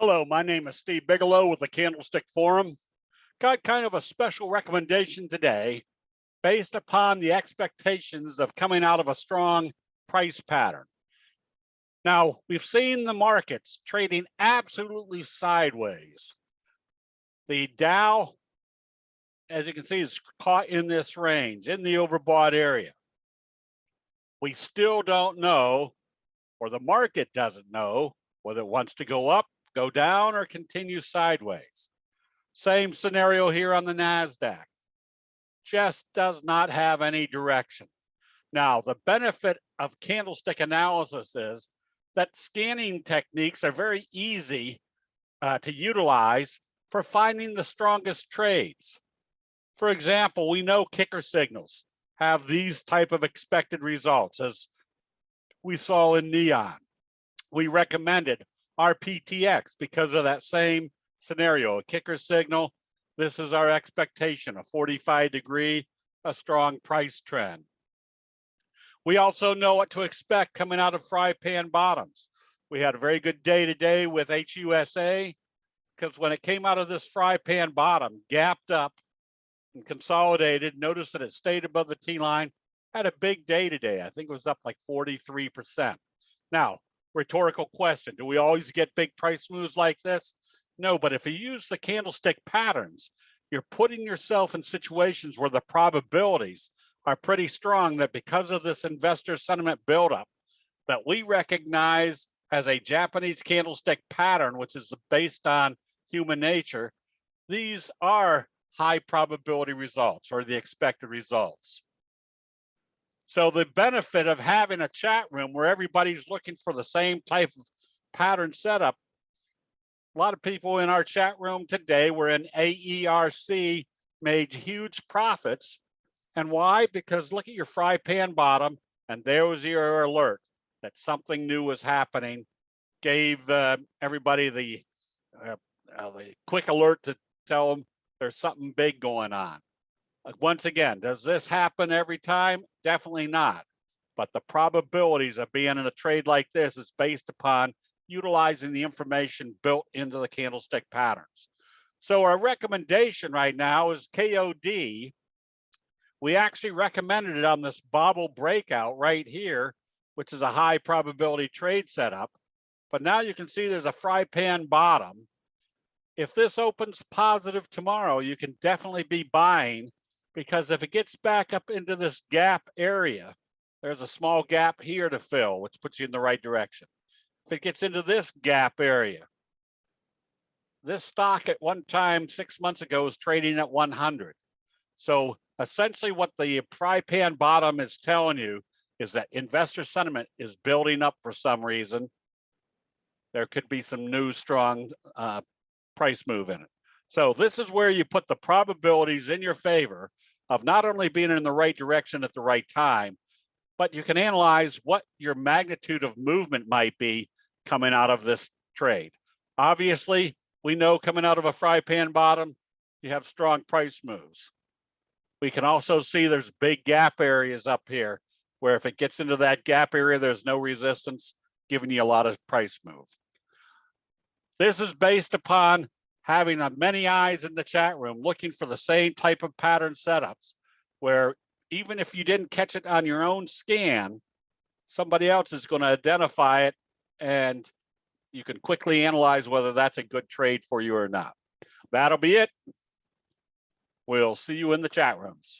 Hello, my name is Steve Bigelow with the Candlestick Forum. Got kind of a special recommendation today based upon the expectations of coming out of a strong price pattern. Now, we've seen the markets trading absolutely sideways. The Dow, as you can see, is caught in this range, in the overbought area. We still don't know, or the market doesn't know, whether it wants to go up, go down, or continue sideways. Same scenario here on the NASDAQ. Just does not have any direction. Now, the benefit of candlestick analysis is that scanning techniques are very easy to utilize for finding the strongest trades. For example, we know kicker signals have these type of expected results, as we saw in neon. We recommended RPTX because of that same scenario, a kicker signal. This is our expectation, a 45-degree, a strong price trend. We also know what to expect coming out of fry pan bottoms. We had a very good day today with HUSA because when it came out of this fry pan bottom, gapped up and consolidated, notice that it stayed above the T-line, had a big day today. I think it was up like 43%. Now, rhetorical question, do we always get big price moves like this? No, but if you use the candlestick patterns, you're putting yourself in situations where the probabilities are pretty strong that because of this investor sentiment buildup that we recognize as a Japanese candlestick pattern, which is based on human nature, these are high probability results or the expected results. So the benefit of having a chat room where everybody's looking for the same type of pattern setup, a lot of people in our chat room today were in AERC, made huge profits. And why? Because look at your fry pan bottom, and there was your alert that something new was happening, gave everybody the quick alert to tell them there's something big going on. Once again, does this happen every time? Definitely not. But the probabilities of being in a trade like this is based upon utilizing the information built into the candlestick patterns. So our recommendation right now is KOD. We actually recommended it on this bobble breakout right here, which is a high probability trade setup. But now you can see there's a fry pan bottom. If this opens positive tomorrow, you can definitely be buying, because if it gets back up into this gap area, there's a small gap here to fill, which puts you in the right direction. If it gets into this gap area, this stock at one time 6 months ago was trading at 100. So essentially what the fry pan bottom is telling you is that investor sentiment is building up for some reason. There could be some new strong price move in it. So this is where you put the probabilities in your favor of not only being in the right direction at the right time, but you can analyze what your magnitude of movement might be coming out of this trade. Obviously, we know coming out of a fry pan bottom, you have strong price moves. We can also see there's big gap areas up here where if it gets into that gap area, there's no resistance, giving you a lot of price move. This is based upon having many eyes in the chat room looking for the same type of pattern setups, where even if you didn't catch it on your own scan, somebody else is going to identify it and you can quickly analyze whether that's a good trade for you or not. That'll be it. We'll see you in the chat rooms.